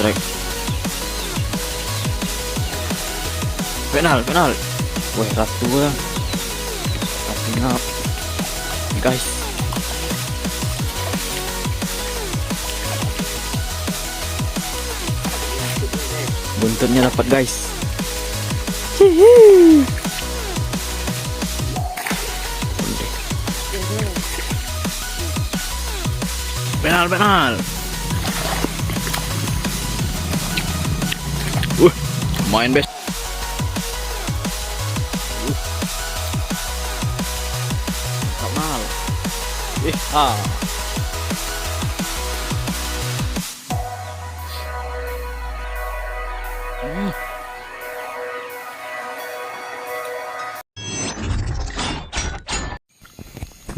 strike. Penal. Wah, ratu ya. Ratunya guys. Buntutnya dapat guys. Cihi. Penal. Main best. Penal.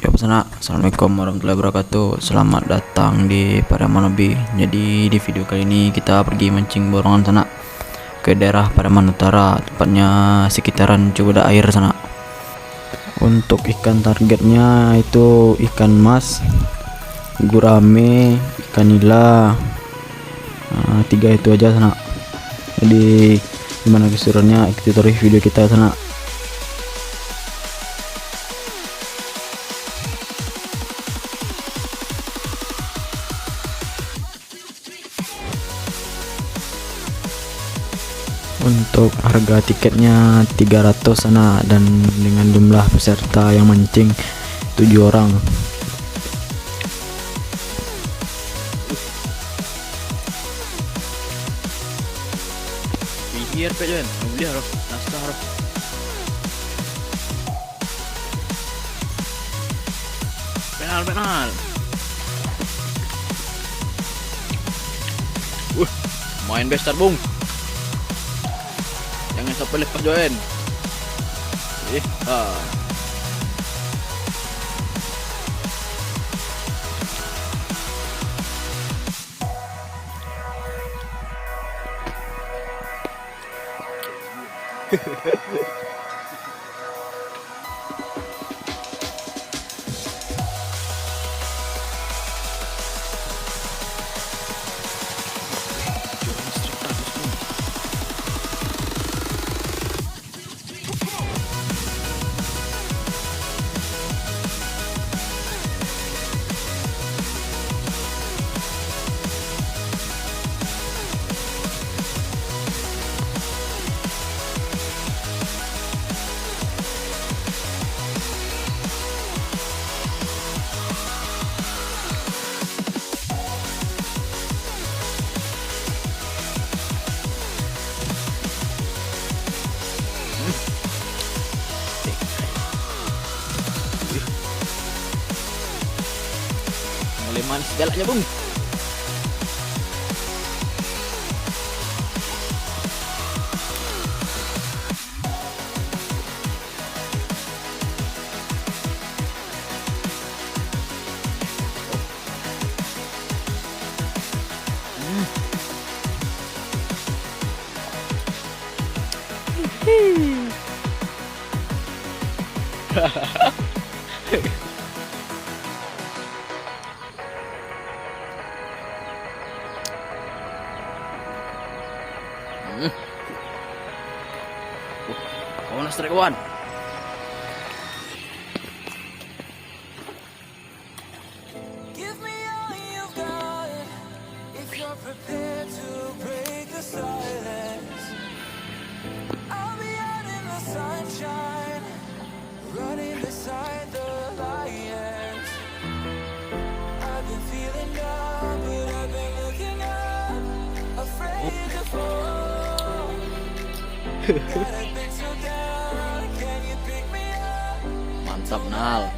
Ya pesana, assalamualaikum warahmatullahi wabarakatuh. Selamat datang di Pariaman Hobby. Jadi di video kali ini kita pergi mancing borongan sana ke daerah Pariaman Utara, tepatnya sekitaran Ciboda Air sana. Untuk ikan targetnya itu ikan mas, gurame, ikan nila, tiga itu aja sana. Jadi gimana keseruannya, ikuti terus video kita sana. Untuk harga tiketnya 300 sana, dan dengan jumlah peserta yang mancing 7 orang. Bihir pejan, beli harus nasta harus. Penal. Main besar bung. Jangan sampai lepas join. Mulai manis galaknya bung. Kawan strike kawan. Give me all you've got if you're prepared to break the silence. I'll be out in the sunshine, running beside the lions. I've been feeling down, but I've been looking up, afraid to fall. God, I've been so down, can you pick me up? Mantap Nal.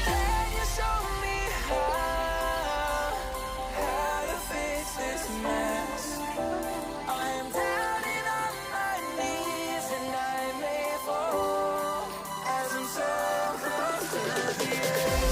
Can you show me how to fix this mess? I'm down and on my knees and I may fall as I'm so close to the end.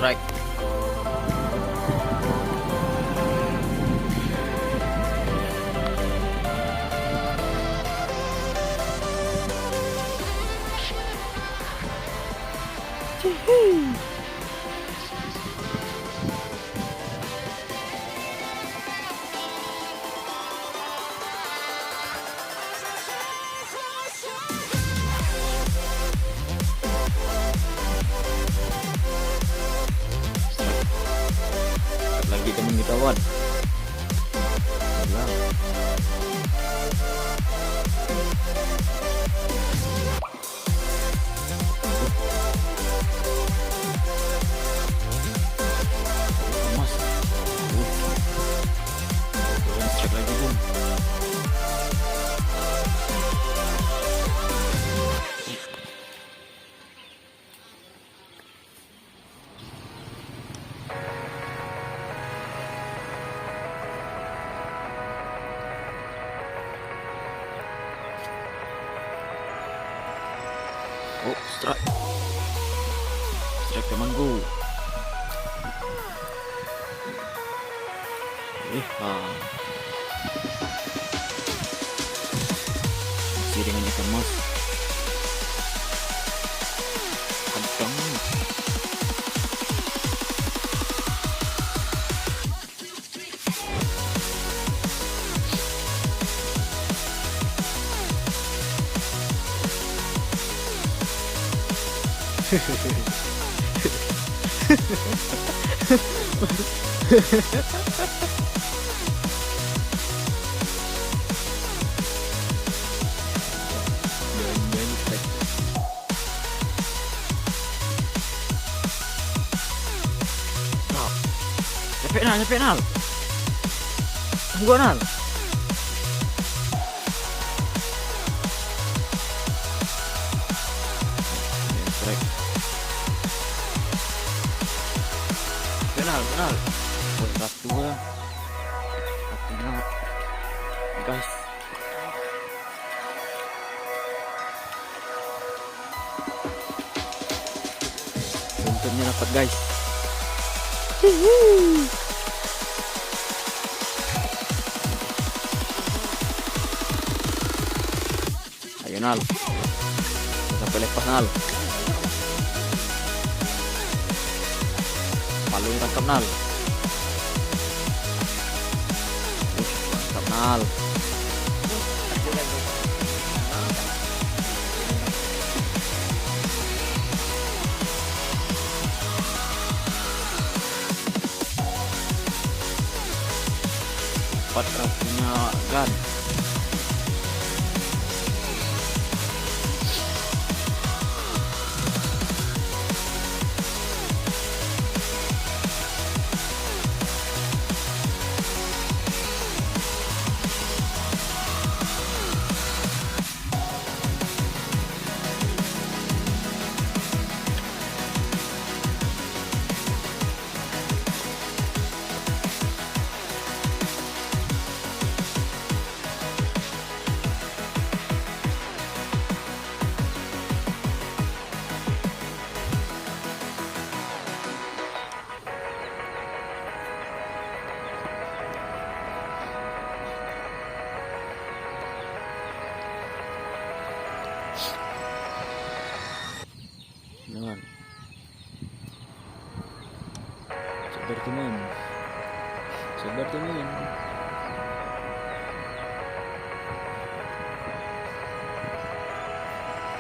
strike. Lagi temen kita Wan. Alah. Mas. Cek lagi Bung. Oh, strike. Strike temanku. Masih dengan ikan mas. Kencang. Capek nal. Tunggu nal. Strike. Penal. Oh, satu lah. Satunya. Guys. Untungnya dapat guys. Ayo nal. Sampai lepas nal. Palu tangkap nal. Tangkap nal. Empat punya gun. Jangan. Sabar teman.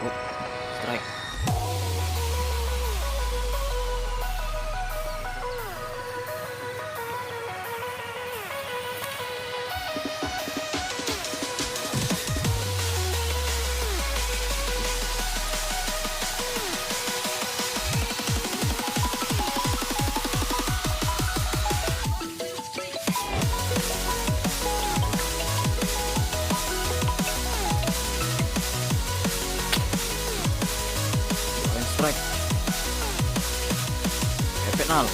Oh, strike. Strike. Penal.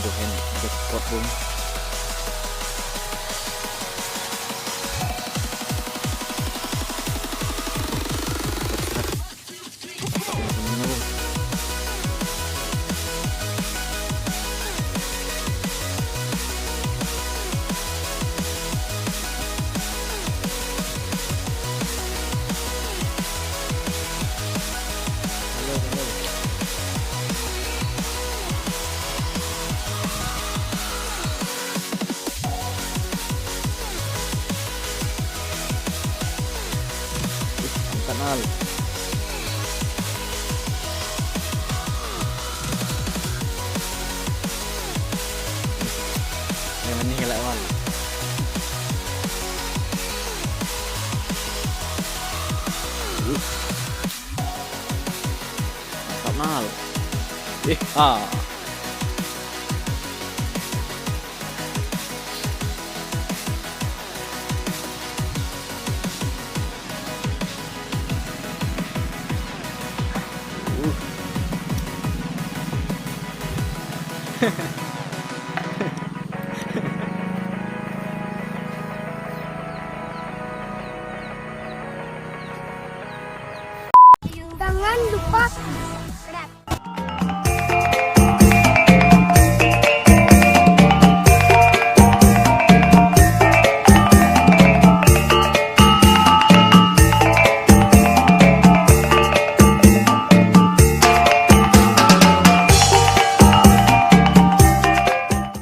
Aduh, ini jackpot bung. Kanal. Yang ini helak wan. Kanal. Ah. Jangan lupa